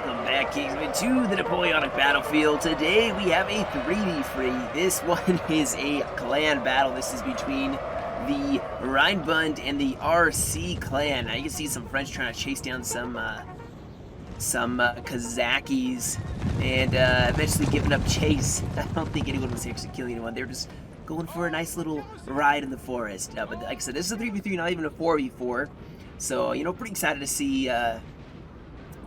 welcome back, Kingston, to the Napoleonic battlefield. Today we have a 3v3. This one is a clan battle. This is between the Rheinbund and the RC clan. Now you can see some French trying to chase down some Kazakis and eventually giving up chase. I don't think anyone was actually killing anyone. They were just going for a nice little ride in the forest. But like I said, this is a 3v3, not even a 4v4. So, you know, pretty excited to see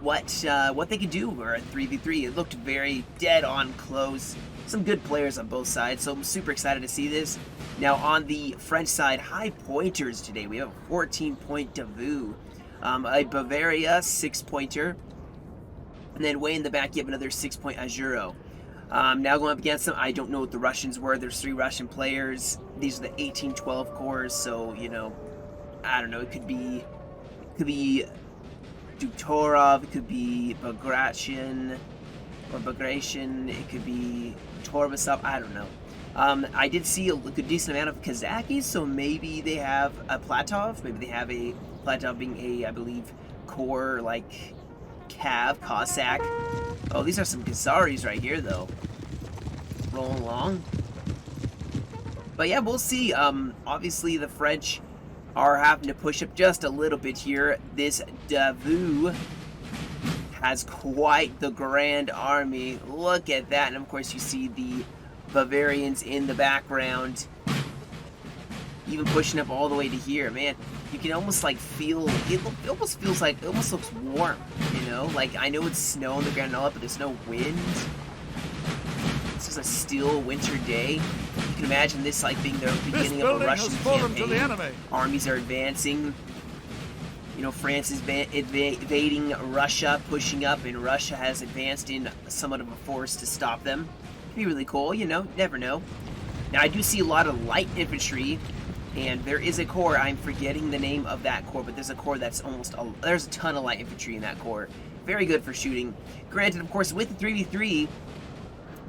what they could do for a 3v3. It looked very dead on close. Some good players on both sides, so I'm super excited to see this. Now, on the French side, high pointers today. We have a 14-point Davout, a Bavaria 6-pointer, and then way in the back, you have another 6-point Azuro. Now going up against them, I don't know what the Russians were. There's 3 Russian players. These are the 1812 cores, so, you know, I don't know. It could be Duktorov, it could be Bagration, it could be Torbasov, I don't know. I did see a good decent amount of Kazakis, so maybe they have a Platov. Maybe they have a Platov being a, I believe, core, like, Cossack. Oh, these are some Kazaris right here, though. Rolling along. But yeah, we'll see. Obviously, the French are having to push up just a little bit here. This Davout has quite the grand army. Look at that. And of course you see the Bavarians in the background, even pushing up all the way to here. Man, you can almost like feel it. Almost feels like, it almost looks warm, you know? Like, I know it's snow on the ground and all that, but there's no wind. This is a still winter day. You can imagine this like being the beginning of a Russian campaign. Armies are advancing. You know, France is invading Russia, pushing up, and Russia has advanced in somewhat of a force to stop them. Could be really cool, you know, never know. Now, I do see a lot of light infantry, and there is a corps. I'm forgetting the name of that corps, but there's a corps that's there's a ton of light infantry in that corps. Very good for shooting. Granted, of course, with the 3v3,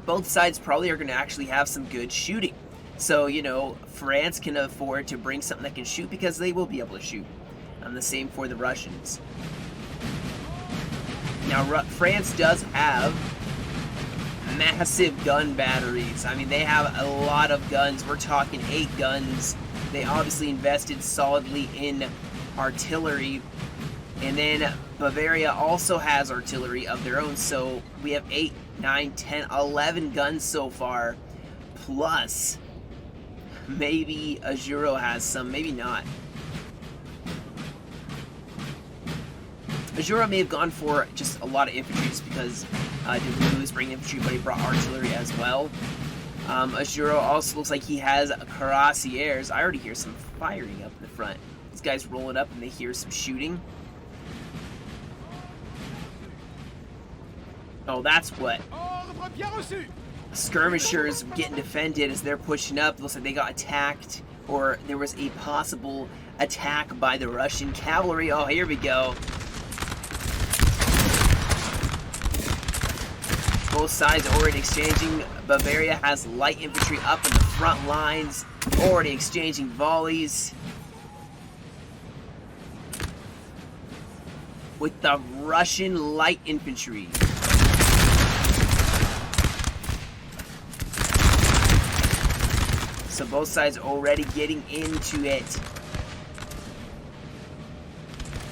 both sides probably are going to actually have some good shooting. So, you know, France can afford to bring something that can shoot because they will be able to shoot. And the same for the Russians. Now, France does have massive gun batteries. I mean, they have a lot of guns. We're talking 8 guns. They obviously invested solidly in artillery. And then Bavaria also has artillery of their own. So we have 8, 9, 10, 11 guns so far. Plus, maybe Azuro has some, maybe not. Azuro may have gone for just a lot of infantry just because Davout was bringing infantry, but he brought artillery as well. Azuro also looks like he has cuirassiers. I already hear some firing up in the front. These guys rolling up and they hear some shooting. Oh, that's what. Skirmishers getting defended as they're pushing up. Looks like they got attacked, or there was a possible attack by the Russian cavalry. Oh, here we go. Both sides already exchanging. Bavaria has light infantry up in the front lines, already exchanging volleys with the Russian light infantry. So both sides already getting into it.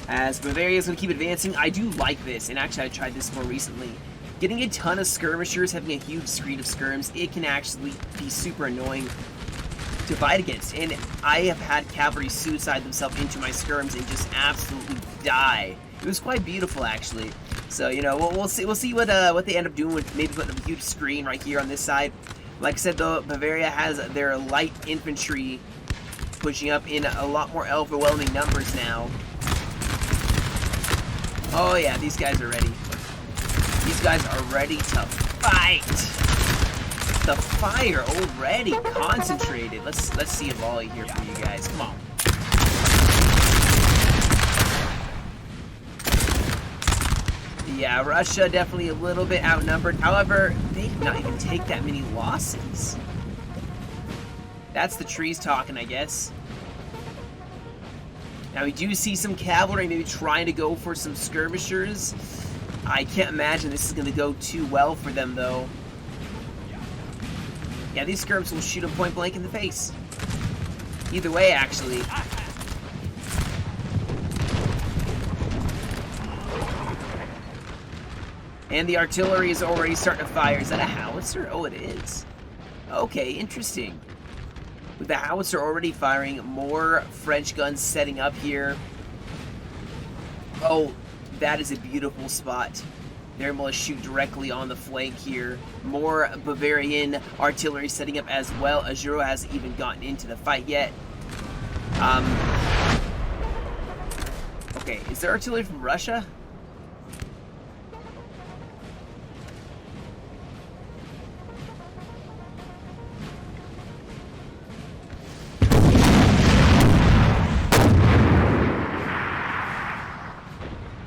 As Bavaria is going to keep advancing, I do like this, and actually I tried this more recently. Getting a ton of skirmishers, having a huge screen of skirms, it can actually be super annoying to fight against. And I have had cavalry suicide themselves into my skirms and just absolutely die. It was quite beautiful, actually. So, you know, we'll see what they end up doing with maybe putting a huge screen right here on this side. Like I said, though, Bavaria has their light infantry pushing up in a lot more overwhelming numbers now. Oh yeah, these guys are ready. These guys are ready to fight. The fire already concentrated. Let's see a volley here for you guys. Come on. Yeah, Russia definitely a little bit outnumbered. However, they did not even take that many losses. That's the trees talking, I guess. Now we do see some cavalry maybe trying to go for some skirmishers. I can't imagine this is going to go too well for them, though. Yeah, these skirms will shoot them point blank in the face. Either way, actually. And the artillery is already starting to fire. Is that a howitzer? Oh, it is. Okay, interesting. With the howitzer already firing, more French guns setting up here. Oh, that is a beautiful spot. They're able to shoot directly on the flank here. More Bavarian artillery setting up as well. Azuro hasn't even gotten into the fight yet. Okay, is there artillery from Russia?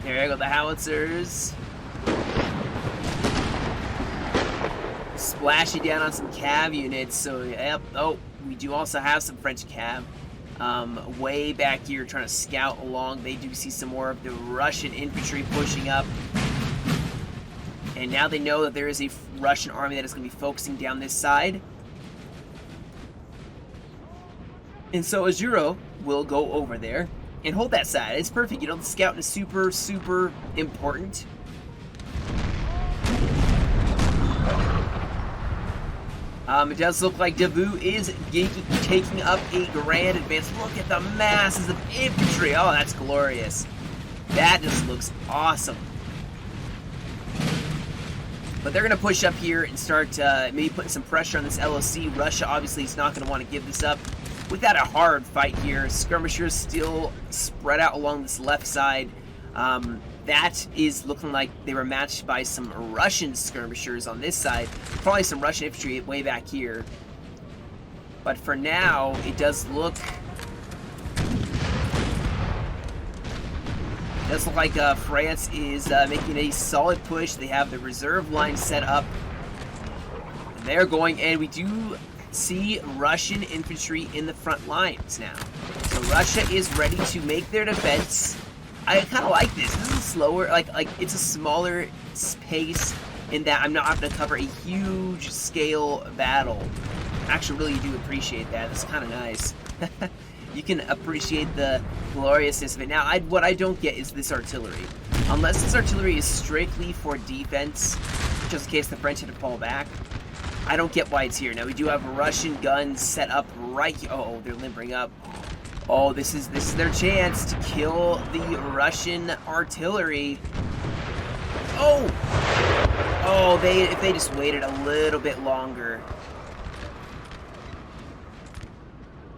There go the howitzers. Splashing down on some cav units. So, yep. Oh, we do also have some French cav. Way back here trying to scout along. They do see some more of the Russian infantry pushing up. And now they know that there is a Russian army that is going to be focusing down this side. And so Azuro will go over there and hold that side. It's perfect. You know, the scouting is super, super important. It does look like Davout is taking up a grand advance. Look at the masses of infantry. Oh, that's glorious. That just looks awesome. But they're going to push up here and start maybe putting some pressure on this LOC. Russia obviously is not going to want to give this up. Without a hard fight here, skirmishers still spread out along this left side. That is looking like they were matched by some Russian skirmishers on this side. Probably some Russian infantry way back here. But for now, it does look like France is making a solid push. They have the reserve line set up. And they're going, and we do see Russian infantry in the front lines now. So Russia is ready to make their defense. I kind of like this. This is slower, like it's a smaller pace in that I'm not having to cover a huge scale battle. Actually, really do appreciate that. It's kind of nice. You can appreciate the gloriousness of it. Now, what I don't get is this artillery. Unless this artillery is strictly for defense, just in case the French had to fall back, I don't get why it's here. Now, we do have Russian guns set up right here. Oh, they're limbering up. Oh, this is their chance to kill the Russian artillery. Oh! Oh, if they just waited a little bit longer.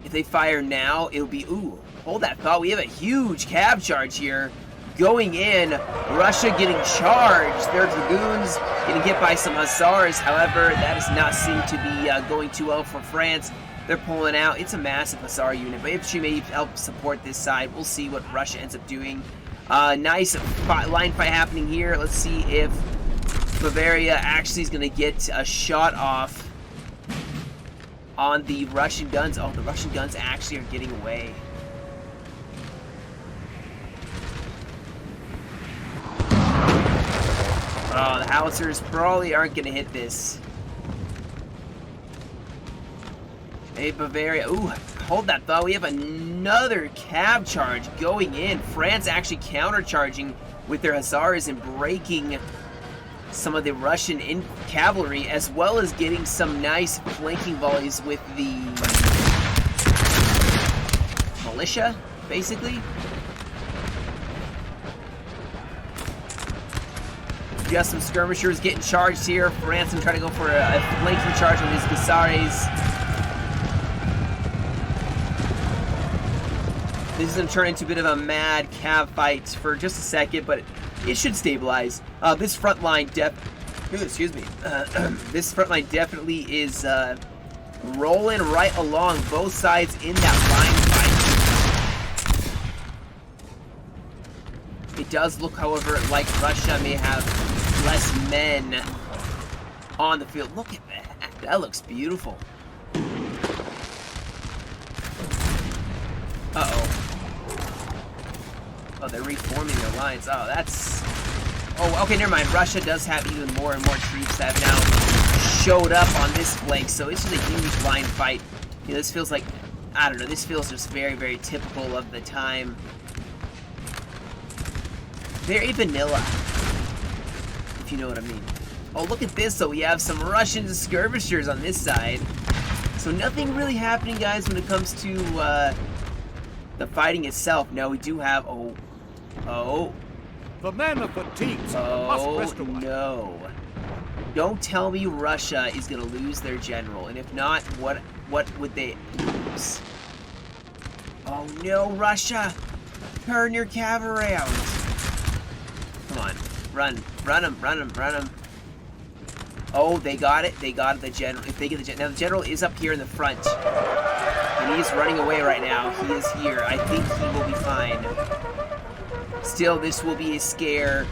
If they fire now, it'll be, ooh, hold that thought. We have a huge cav charge here. Going in, Russia getting charged. Their dragoons getting hit by some hussars. However, that does not seem to be going too well for France. They're pulling out. It's a massive hussar unit, but infantry may help support this side. We'll see what Russia ends up doing. Nice line fight happening here. Let's see if Bavaria actually is going to get a shot off on the Russian guns. Oh, the Russian guns actually are getting away. Oh, the howitzers probably aren't going to hit this. Hey, Bavaria. Ooh, hold that thought. We have another cav charge going in. France actually countercharging with their hussars and breaking some of the Russian cavalry, as well as getting some nice flanking volleys with the militia, basically. Just some skirmishers getting charged here. France and trying to go for a flanking charge on these hussars. This is going to turn into a bit of a mad cav fight for just a second, but it should stabilize. This front line this front line definitely is rolling right along both sides in that line fight. It does look, however, like Russia may have less men on the field. Look at that. That looks beautiful. Uh-oh. Oh, they're reforming their lines. Oh, Oh, okay, never mind. Russia does have even more and more troops that have now showed up on this flank, so it's just a huge line fight. You know, this feels like, I don't know, this feels just very, very typical of the time. Very vanilla, if you know what I mean. Oh, look at this, though. We have some Russian skirmishers on this side. So nothing really happening, guys, when it comes to the fighting itself. No, we do have... Oh. The men are fatigued, so must rest awhile. No. Don't tell me Russia is going to lose their general. And if not, what would they lose? Oh, no, Russia. Turn your cavalry out. Come on. Run. Run them. Oh, they got it. They got the general. If they get the general. Now, the general is up here in the front. And he's running away right now. He is here. I think he will be fine. Still, this will be a scare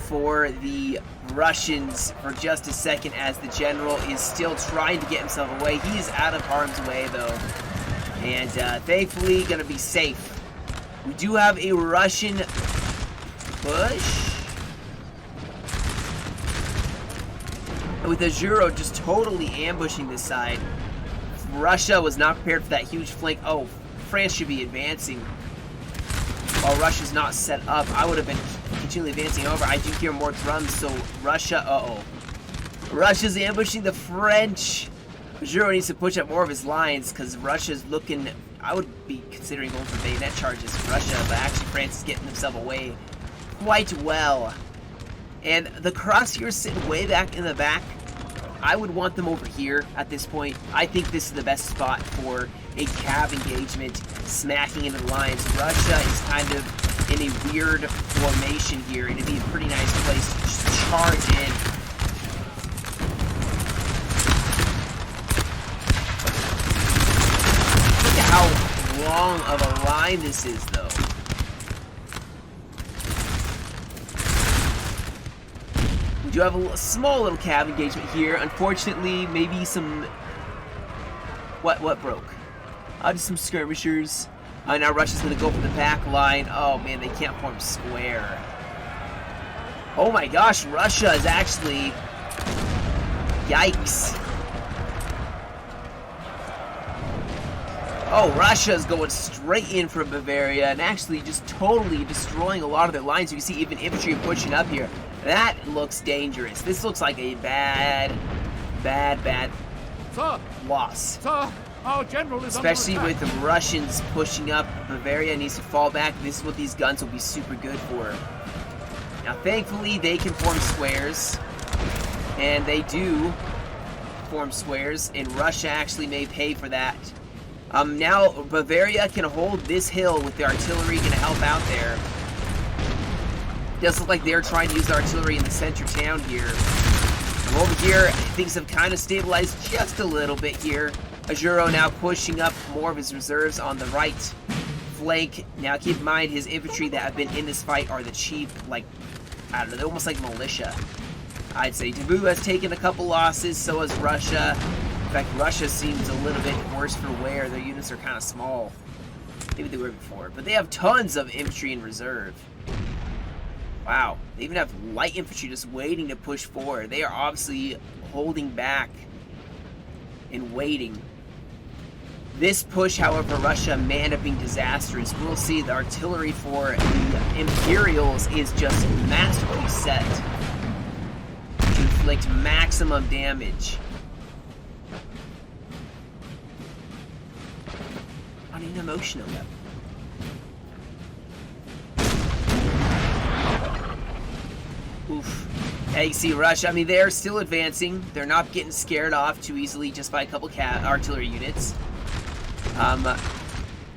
for the Russians for just a second as the general is still trying to get himself away. He is out of harm's way, though. And thankfully, going to be safe. We do have a Russian push. With Azuro just totally ambushing this side. Russia was not prepared for that huge flank. Oh, France should be advancing. While Russia's not set up, I would have been continually advancing over. I do hear more drums, so Russia, Russia's ambushing the French. Azuro needs to push up more of his lines because Russia's looking, I would be considering going for bayonet charges for Russia, but actually France is getting himself away quite well. And the crosshair sitting way back in the back. I would want them over here at this point. I think this is the best spot for a cav engagement, smacking into the lines. Russia is kind of in a weird formation here, and it'd be a pretty nice place to just charge in. Look at how long of a line this is, though. We do have a small little cav engagement here. Unfortunately, maybe some... What broke? Just some skirmishers. Now Russia's going to go for the back line. Oh, man, they can't form square. Oh, my gosh. Russia is actually... Yikes. Oh, Russia's going straight in for Bavaria and actually just totally destroying a lot of their lines. You can see even infantry pushing up here. That looks dangerous. This looks like a bad loss. Sir, our general is especially under with the Russians pushing up. Bavaria needs to fall back. This is what these guns will be super good for. Now, thankfully, they can form squares. And they do form squares. And Russia actually may pay for that. Now, Bavaria can hold this hill with the artillery going to help out there. It does look like they're trying to use the artillery in the center town here. And over here, things have kind of stabilized just a little bit here. Azuro now pushing up more of his reserves on the right flank. Now, keep in mind, his infantry that have been in this fight are the cheap, like, I don't know, they're almost like militia, I'd say. Davout has taken a couple losses, so has Russia. In fact, Russia seems a little bit worse for wear. Their units are kind of small. Maybe they were before. But they have tons of infantry in reserve. Wow. They even have light infantry just waiting to push forward. They are obviously holding back and waiting. This push, however, Russia may end up being disastrous. We'll see. The artillery for the Imperials is just masterfully set to inflict maximum damage. On an emotional level. Oof. Yeah, you see Russia, I mean, they're still advancing. They're not getting scared off too easily just by a couple artillery units.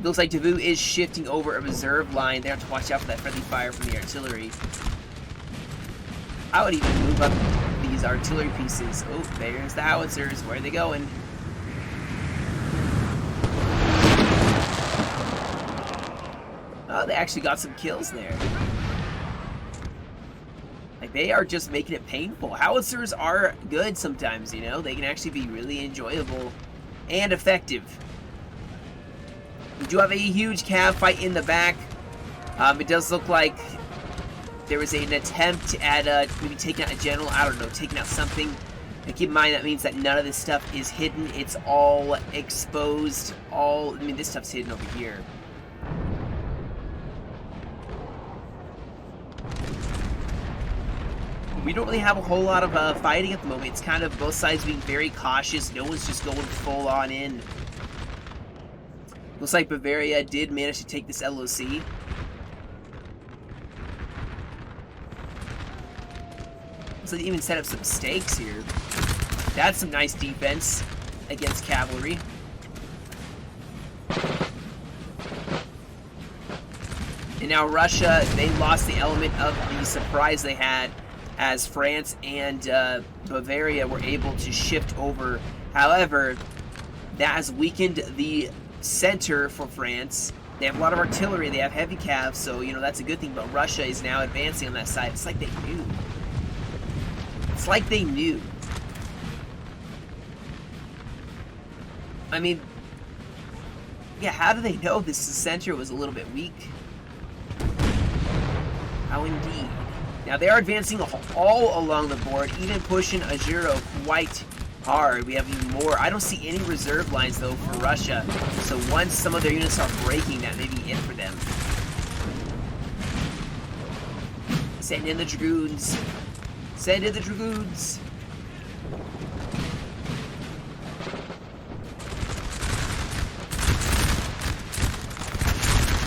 Looks like Davout is shifting over a reserve line. They have to watch out for that friendly fire from the artillery. I would even move up these artillery pieces. Oh, there's the howitzers. Where are they going? Oh, they actually got some kills there. Like, they are just making it painful. Howitzers are good sometimes, you know? They can actually be really enjoyable and effective. We do have a huge cav fight in the back. It does look like there was an attempt at maybe taking out a general, I don't know, taking out something. And keep in mind that means that none of this stuff is hidden. It's all exposed. I mean, this stuff's hidden over here. We don't really have a whole lot of fighting at the moment. It's kind of both sides being very cautious. No one's just going full on in. Looks like Bavaria did manage to take this LOC. Looks like they even set up some stakes here. That's some nice defense against cavalry. And now Russia, they lost the element of the surprise they had, as France and Bavaria were able to shift over. However, that has weakened the center for France. They have a lot of artillery, they have heavy cav, so, you know, that's a good thing, but Russia is now advancing on that side. It's like they knew. It's like they knew. I mean, yeah, how do they know this center was a little bit weak? How indeed. Now, they are advancing all along the board, even pushing Azuro quite hard. We have even more. I don't see any reserve lines, though, for Russia. So once some of their units are breaking, that may be it for them. Send in the Dragoons. Send in the Dragoons.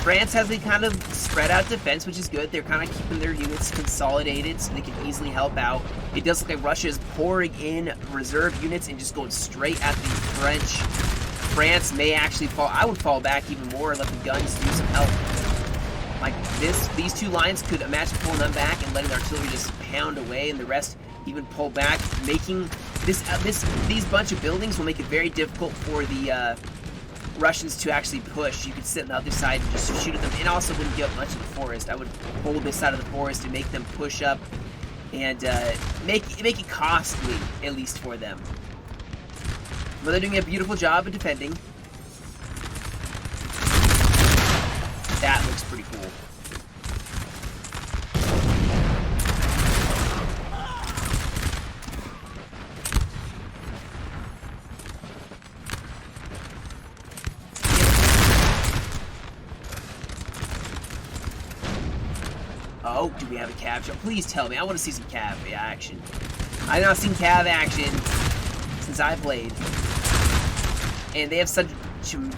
France has a kind of spread out defense, which is good. They're kind of keeping their units consolidated so they can easily help out. It does look like Russia is pouring in reserve units and just going straight at the French. France may actually fall. I would fall back even more and let the guns do some help. Like this, these two lines could imagine pulling them back and letting the artillery just pound away, and the rest even pull back, making these bunch of buildings will make it very difficult for the Russians to actually push. You could sit on the other side and just shoot at them, and also wouldn't give up much of the forest. I would hold this side of the forest and make them push up and make it costly, at least for them. But they're doing a beautiful job of defending. That looks pretty cool. Oh, do we have a cav shot? Please tell me. I want to see some cav action. I've not seen cav action since I played. And they have such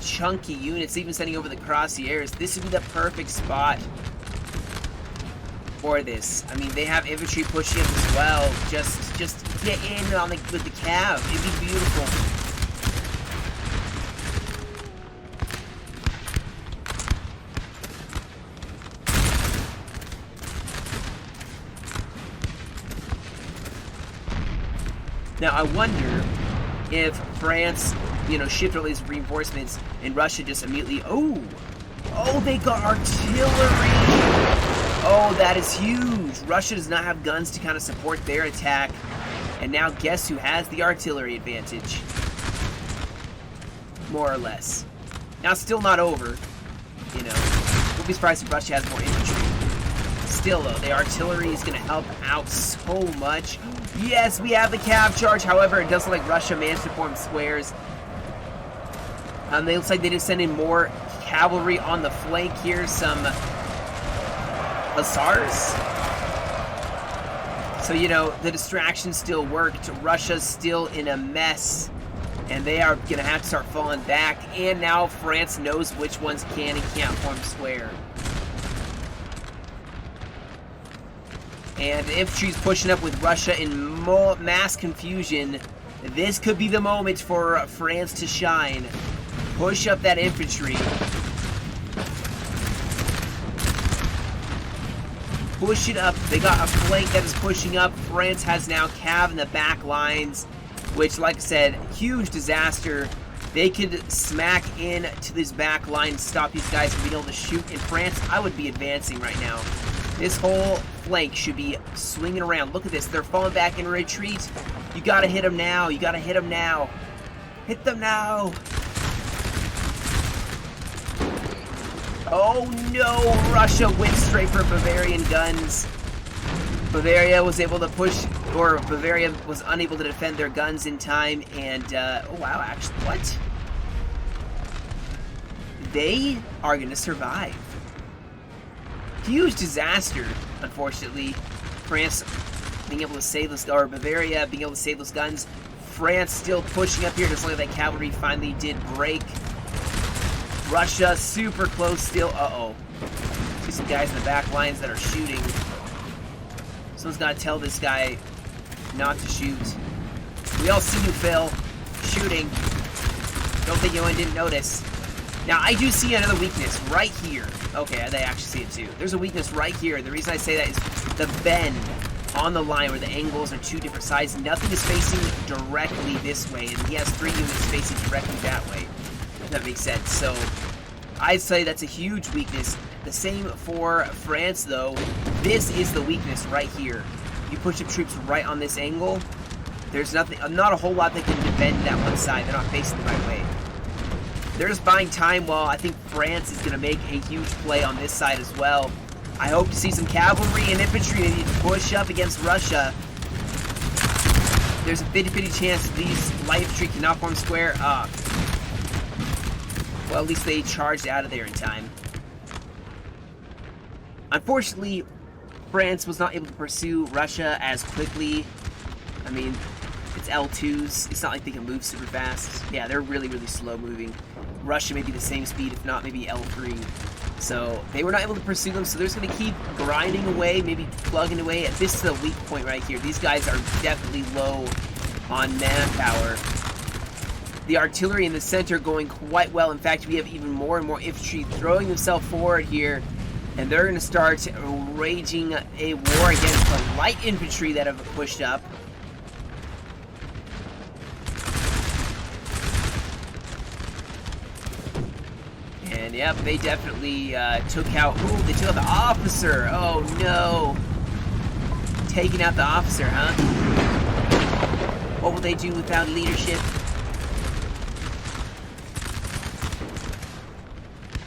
chunky units, even sending over the crossieres. This would be the perfect spot for this. I mean, they have infantry pushing up as well. Just get in on with the cav. It'd be beautiful. Now, I wonder if France, you know, shifted all these reinforcements and Russia just immediately... Oh, they got artillery! Oh, that is huge! Russia does not have guns to kind of support their attack. And now guess who has the artillery advantage? More or less. Now, it's still not over, you know. We'll be surprised if Russia has more infantry. Still, though, the artillery is going to help out so much. Yes, we have the cav charge. However, it does look like Russia managed to form squares. They looks like they did send in more cavalry on the flank here. Some hussars. So, you know, the distraction still worked. Russia's still in a mess. And they are going to have to start falling back. And now France knows which ones can and can't form square. And the infantry's pushing up with Russia in mass confusion. This could be the moment for France to shine. Push up that infantry. Push it up. They got a flank that is pushing up. France has now cav in the back lines, which, like I said, huge disaster. They could smack in to this back line and stop these guys from being able to shoot. In France, I would be advancing right now. This whole flank should be swinging around. Look at this. They're falling back in retreat. You gotta hit them now. You gotta hit them now. Hit them now. Oh no, Russia went straight for Bavarian guns. Bavaria was able to push, or Bavaria was unable to defend their guns in time, and, oh wow, actually, what? They are going to survive. Huge disaster, unfortunately. France being able to save those, or Bavaria being able to save those guns. France still pushing up here, just like that cavalry finally did break. Russia super close still. Uh-oh. See some guys in the back lines that are shooting. Someone's got to tell this guy not to shoot. We all see you, Phil. Shooting. Don't think anyone didn't notice. Now, I do see another weakness right here. Okay, they actually see it too. There's a weakness right here. The reason I say that is the bend on the line where the angles are two different sides. Nothing is facing directly this way, and he has 3 units facing directly that way. If that makes sense. So, I'd say that's a huge weakness. The same for France, though. This is the weakness right here. You push up troops right on this angle. There's nothing, not a whole lot that can defend that one side. They're not facing the right way. They're just buying time while I think France is going to make a huge play on this side as well. I hope to see some cavalry and infantry maybe push up against Russia. There's a 50-50 chance these light infantry can knock one square up. Well, at least they charged out of there in time. Unfortunately, France was not able to pursue Russia as quickly. I mean, it's L2s. It's not like they can move super fast. Yeah, they're really, really slow moving. Russia may be the same speed, if not maybe L3. So they were not able to pursue them, so they're just going to keep grinding away, maybe plugging away. This is the weak point right here. These guys are definitely low on manpower. The artillery in the center going quite well. In fact, we have even more and more infantry throwing themselves forward here, and they're going to start raging a war against the light infantry that have pushed up. And yep, they definitely took out. Ooh, they took out the officer. Oh no! Taking out the officer, huh? What will they do without leadership?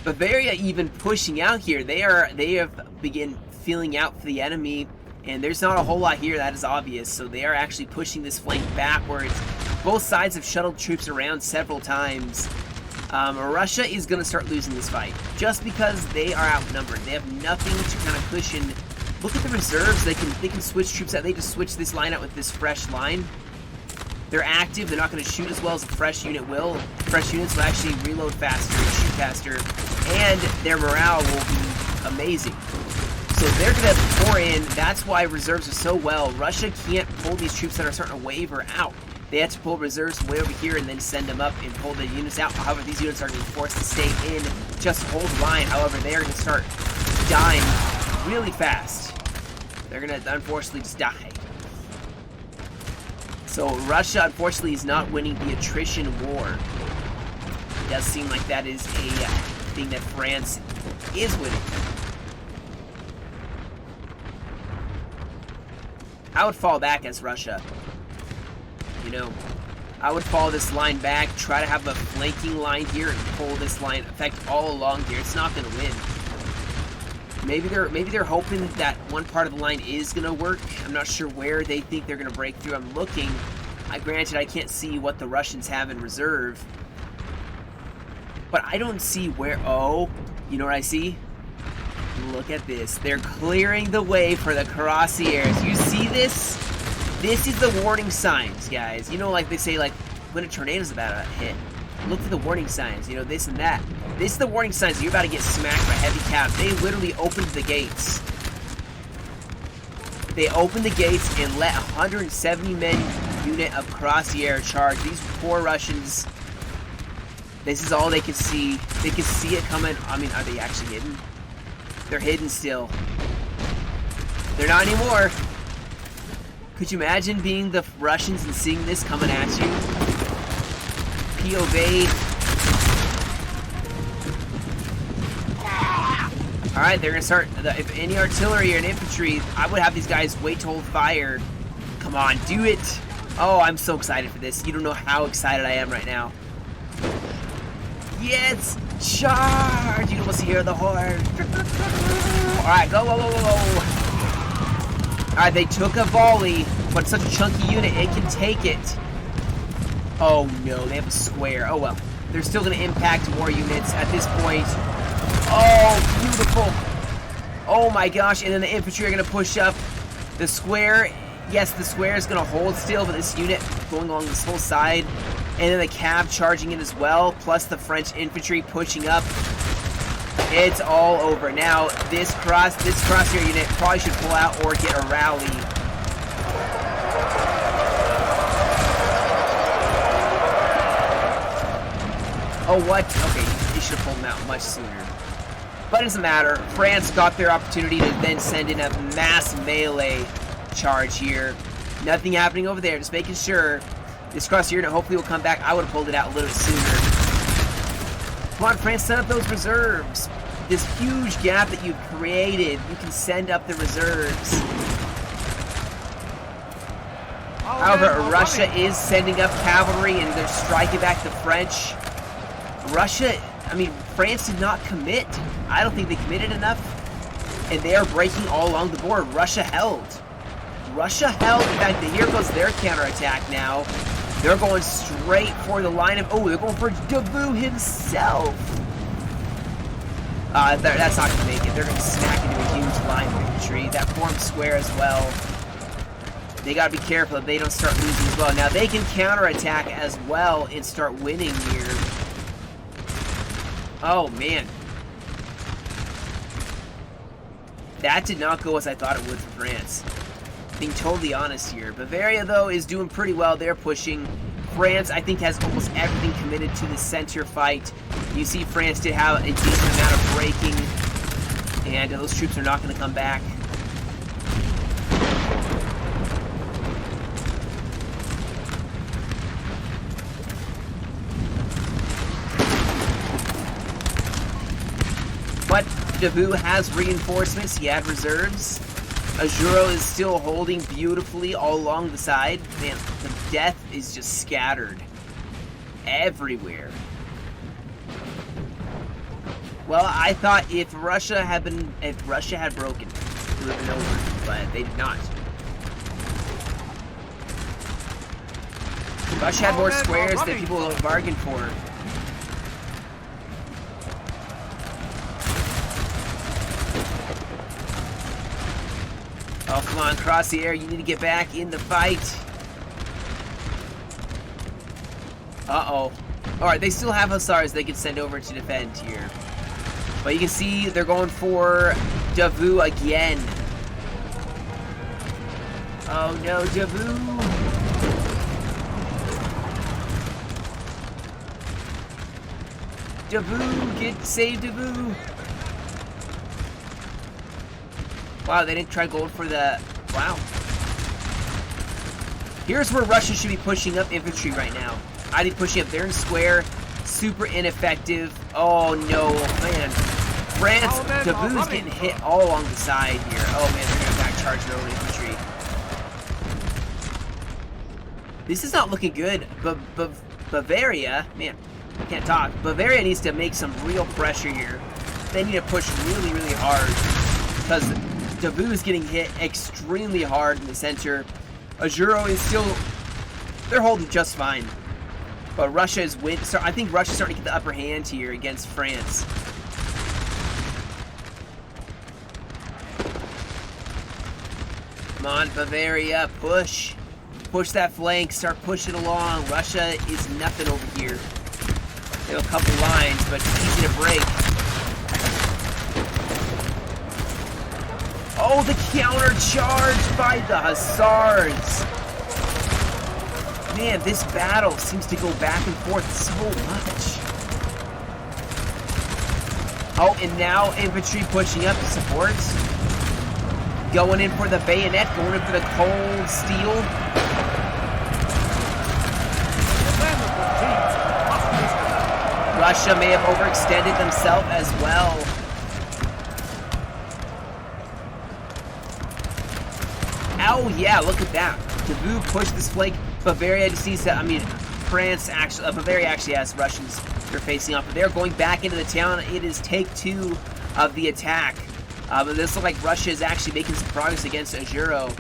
Bavaria even pushing out here. They have begun feeling out for the enemy, and there's not a whole lot here that is obvious. So they are actually pushing this flank backwards. Both sides have shuttled troops around several times. Russia is going to start losing this fight just because they are outnumbered. They have nothing to kind of cushion. Look at the reserves. They can switch troops out. They just switch this line out with this fresh line. They're active. They're not going to shoot as well as a fresh unit will. Fresh units will actually reload faster and shoot faster, and their morale will be amazing. So they're going to pour in. That's why reserves are so well. Russia can't pull these troops that are starting to waver out. They have to pull reserves way over here and then send them up and pull the units out. However, these units are going to be forced to stay in, just hold the line. However, they are going to start dying really fast. They're going to, unfortunately, just die. So Russia, unfortunately, is not winning the attrition war. It does seem like that is a thing that France is winning. I would fall back as Russia. You know, I would follow this line back, try to have a flanking line here and pull this line, in fact, all along here. It's not going to win. Maybe they're hoping that one part of the line is going to work. I'm not sure where they think they're going to break through. I'm looking. Granted, I can't see what the Russians have in reserve. But I don't see where... Oh, you know what I see? Look at this. They're clearing the way for the cuirassiers. You see this? This is the warning signs, guys. You know, like they say, like, when a tornado's about to hit, look for the warning signs, you know, this and that. This is the warning signs. You're about to get smacked by heavy cav. They literally opened the gates. They opened the gates and let 170 men unit of cuirassier charge. These poor Russians, this is all they can see. They can see it coming. I mean, are they actually hidden? They're hidden still. They're not anymore. Could you imagine being the Russians and seeing this coming at you? POV. Alright, they're going to start. If any artillery or an infantry, I would have these guys wait to hold fire. Come on, do it. Oh, I'm so excited for this. You don't know how excited I am right now. Yes! Charge! You can almost hear the horn. Alright, go, go, go, go, go. Alright, they took a volley, but it's such a chunky unit, it can take it. Oh no, they have a square. Oh well. They're still going to impact more units at this point. Oh, beautiful. Oh my gosh, and then the infantry are going to push up. The square, yes, the square is going to hold still, but this unit going along this whole side. And then the cav charging in as well, plus the French infantry pushing up. It's all over. Now, this crosshair unit probably should pull out or get a rally. Oh, what? Okay, they should have pulled them out much sooner. But it doesn't matter. France got their opportunity to then send in a mass melee charge here. Nothing happening over there, just making sure. This crosshair unit hopefully will come back. I would have pulled it out a little bit sooner. Come on, France, set up those reserves. This huge gap that you've created, you can send up the reserves. However, Russia is sending up cavalry and they're striking back the French. France did not commit. I don't think they committed enough. And they are breaking all along the board. Russia held. In fact, here goes their counterattack now. They're going straight for the line of... Oh, they're going for Davout himself. That's not going to make it. They're going to smack into a huge line of infantry. That formed square as well. They got to be careful that they don't start losing as well. Now, they can counterattack as well and start winning here. Oh, man. That did not go as I thought it would for France. Being totally honest here. Bavaria, though, is doing pretty well. They're pushing. France, I think, has almost everything committed to the center fight. You see France did have a decent amount of braking, and those troops are not going to come back. But Davout has reinforcements. He had reserves. Ajuro is still holding beautifully all along the side. Man, the death is just scattered everywhere. Well, I thought if Russia had broken, it would have been over, but they did not. Russia had more squares than people would bargain for. Oh, come on, cross the air. You need to get back in the fight. Uh-oh. Alright, they still have hussars they can send over to defend here. But you can see they're going for Davout again. Oh no, Davout! Davout! Save Davout! Wow, they didn't try going for the... Wow. Here's where Russia should be pushing up infantry right now. I'd be pushing up. They're in square. Super ineffective. Oh, no. Man. France, Davout's getting hit all along the side here. Oh, man, they're going to back charge their own infantry. This is not looking good. Bavaria... Man, I can't talk. Bavaria needs to make some real pressure here. They need to push really, really hard. Because... Davout is getting hit extremely hard in the center. Ajuro is still... They're holding just fine. But Russia is I think Russia's starting to get the upper hand here against France. Come on, Bavaria, push. Push that flank, start pushing along. Russia is nothing over here. They have a couple lines, but it's easy to break. Oh, the counter charge by the hussars. Man, this battle seems to go back and forth so much. Oh, and now infantry pushing up to support. Going in for the bayonet, going in for the cold steel. Russia may have overextended themselves as well. Oh yeah, look at that. Davout pushed this flank. Bavaria just needs to, France actually, Bavaria actually has Russians they're facing off, but they're going back into the town. It is take 2 of the attack. But this looks like Russia is actually making some progress against Ajuro.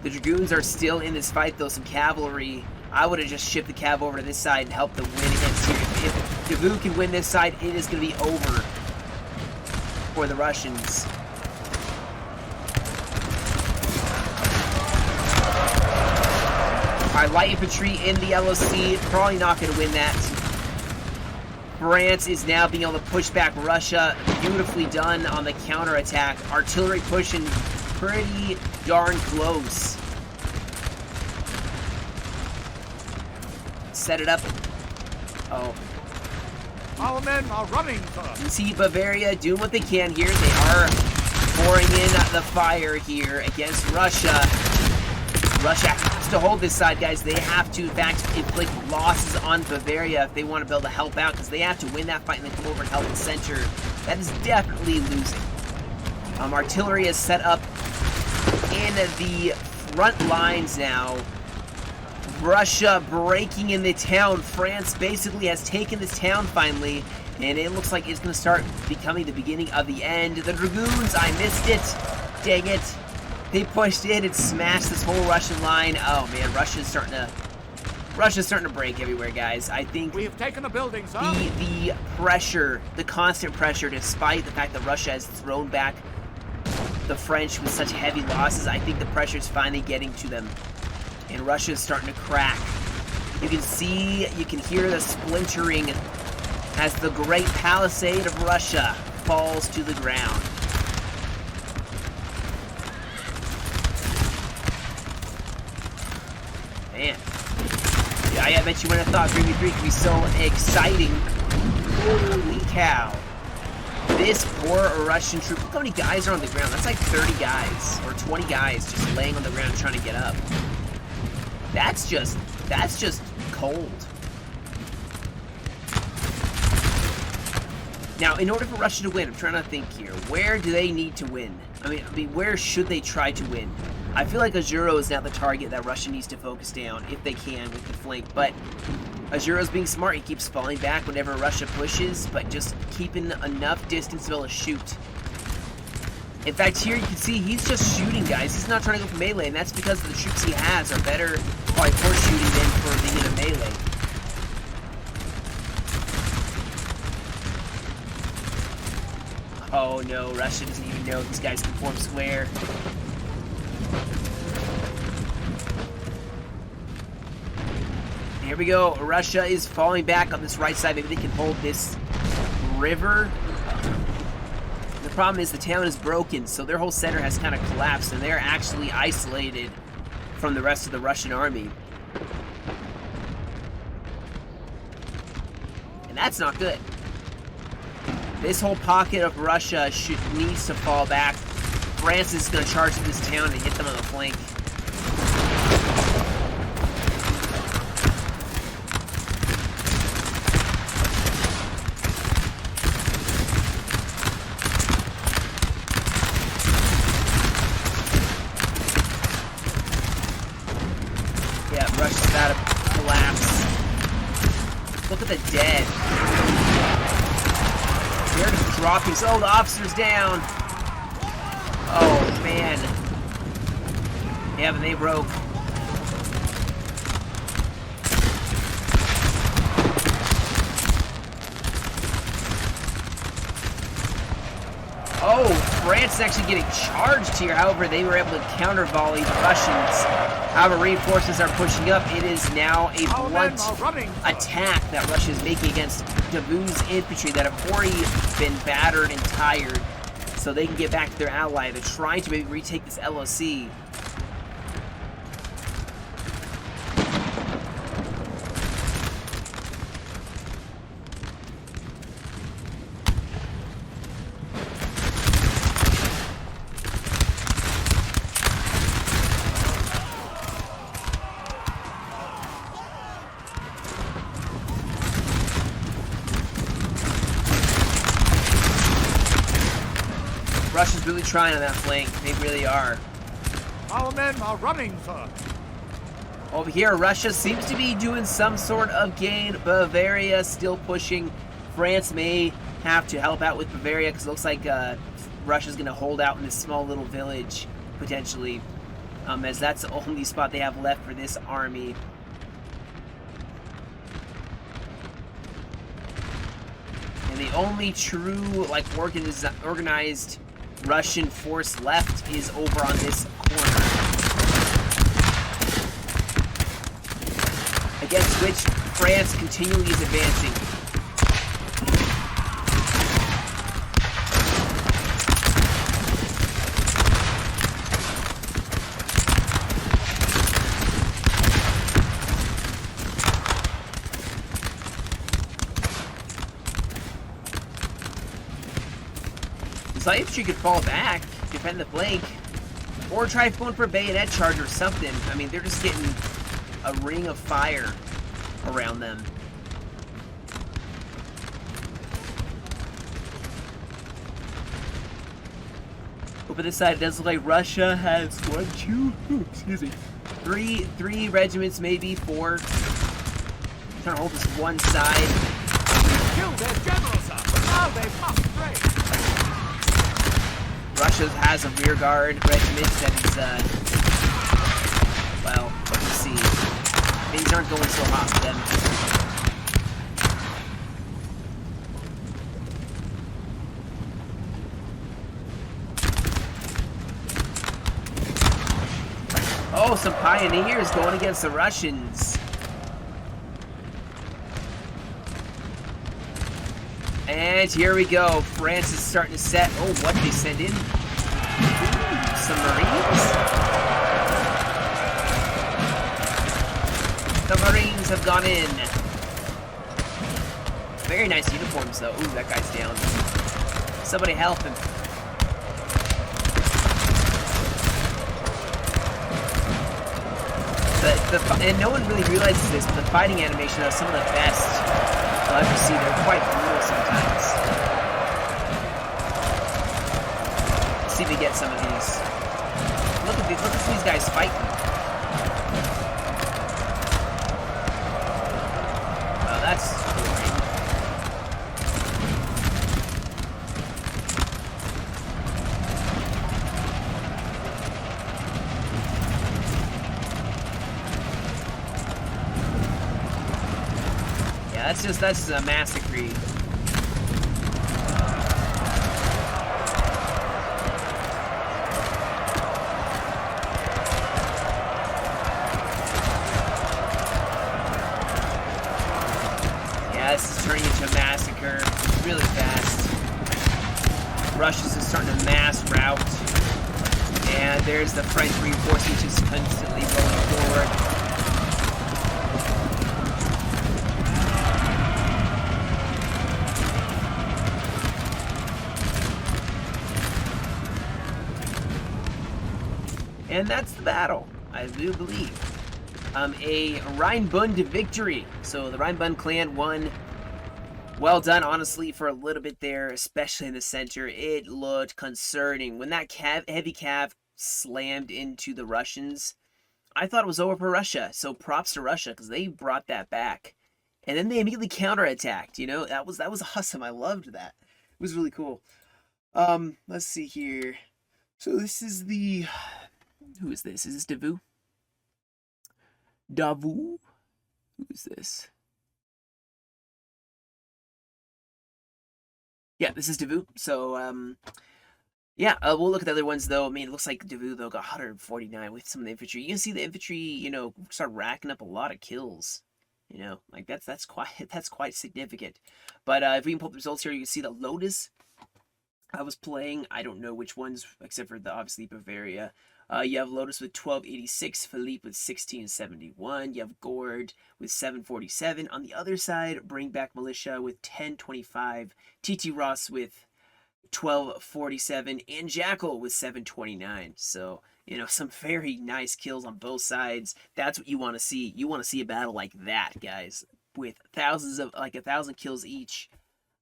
The Dragoons are still in this fight, though. Some cavalry. I would have just shipped the cav over to this side and helped them win against here. If Davout can win this side, it is going to be over for the Russians. Alright, light infantry in the LOC. Probably not going to win that. France is now being able to push back Russia. Beautifully done on the counterattack. Artillery pushing pretty darn close. Set it up. Oh. Our men are running, sir. You see Bavaria doing what they can here. They are pouring in the fire here against Russia. Russia has to hold this side, guys. They have to, in fact, inflict losses on Bavaria if they want to be able to help out, because they have to win that fight and then come over and help the center. That is definitely losing. Artillery is set up in the front lines now. Russia breaking in the town. France basically has taken this town finally, and it looks like it's going to start becoming the beginning of the end. The Dragoons, I missed it. Dang it. They pushed in and smashed this whole Russian line. Oh man, Russia's starting to break everywhere, guys. I think we have taken a building, sir. The pressure, the constant pressure, despite the fact that Russia has thrown back the French with such heavy losses, I think the pressure is finally getting to them. And Russia is starting to crack. You can see, you can hear the splintering as the great palisade of Russia falls to the ground. Man. Yeah, I bet you wouldn't have thought 3v3 could be so exciting. Holy cow. This poor Russian troop, look how many guys are on the ground. That's like 30 guys, or 20 guys just laying on the ground trying to get up. That's just cold. Now, in order for Russia to win, I'm trying to think here. Where do they need to win? I mean, where should they try to win? I feel like Azuro is now the target that Russia needs to focus down, if they can, with the flank. But Azuro's being smart. He keeps falling back whenever Russia pushes, but just keeping enough distance to be able to shoot. In fact, here you can see he's just shooting, guys. He's not trying to go for melee, and that's because the troops he has are better probably for shooting than for being in a melee. Oh no, Russia doesn't even know these guys can form square. Here we go. Russia is falling back on this right side. Maybe they can hold this river. The problem is the town is broken, so their whole center has kind of collapsed, and they're actually isolated from the rest of the Russian army. And that's not good. This whole pocket of Russia needs to fall back. France is going to charge this town and hit them on the flank. Yeah, Russia's about to collapse. Look at the dead. They're just dropping. Oh, the officer's down. Oh, man. Yeah, but they broke. Oh, France is actually getting charged here. However, they were able to counter volley the Russians. However, reinforcements are pushing up. It is now a blunt attack that Russia is making against Davout's infantry that have already been battered and tired, so they can get back to their ally. They're trying to maybe retake this LOC. Russia's really trying on that flank. They really are. Our men are running, sir. Over here, Russia seems to be doing some sort of gain. Bavaria still pushing. France may have to help out with Bavaria because it looks like Russia's going to hold out in this small little village, potentially. as that's the only spot they have left for this army. And the only true, like, organized Russian force left is over on this corner. Against which France continually is advancing. So infantry could fall back, defend the flank, or try going for a bayonet charge or something. I mean, they're just getting a ring of fire around them. Over this side, it does look like Russia has three regiments, maybe 4. Trying to hold this one side. Killed their general, sir, but now they must break. Russia has a rear guard regiment that is, well, let's see. Things aren't going so hot for them. Oh, some pioneers going against the Russians. And here we go. France is starting to set. Oh, what they send in? Ooh, some Marines. The Marines have gone in. Very nice uniforms, though. Ooh, that guy's down. Somebody help him. And no one really realizes this, but the fighting animation is some of the best you'll ever see. They're quite brutal sometimes. Let's see if we get some of these. Look at these guys fighting. Well, that's boring. That's just a massacre. Yeah, this is turning into a massacre really fast. Russia's just starting to mass rout. And there's the French reinforcements just constantly going forward. And that's the battle, I do believe. A Rhinebund victory. So the Rhinebund clan won. Well done, honestly, for a little bit there, especially in the center. It looked concerning. When that heavy cav slammed into the Russians, I thought it was over for Russia. So props to Russia, because they brought that back. And then they immediately counterattacked, you know? That was awesome. I loved that. It was really cool. Let's see here. So this is the... Who is this? Is this Davout? Davout? Who is this? Yeah, this is Davout. So, yeah, we'll look at the other ones, though. I mean, it looks like Davout, though, got 149 with some of the infantry. You can see the infantry, you know, start racking up a lot of kills. You know, like, that's quite significant. But if we can pull up the results here, you can see the Lotus I was playing. I don't know which ones, except for the, obviously, Bavaria. You have Lotus with 1286, Philippe with 1671, you have Gord with 747. On the other side, Bring Back Militia with 1025, TT Ross with 1247, and Jackal with 729. So, you know, some very nice kills on both sides. That's what you want to see. You want to see a battle like that, guys, with thousands of, like 1,000 kills each.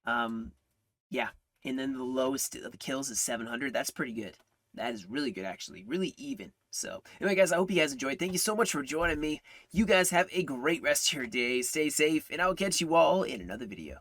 Yeah, and then the lowest of the kills is 700. That's pretty good. That is really good, actually. Really even. So, anyway, guys, I hope you guys enjoyed. Thank you so much for joining me. You guys have a great rest of your day. Stay safe, and I will catch you all in another video.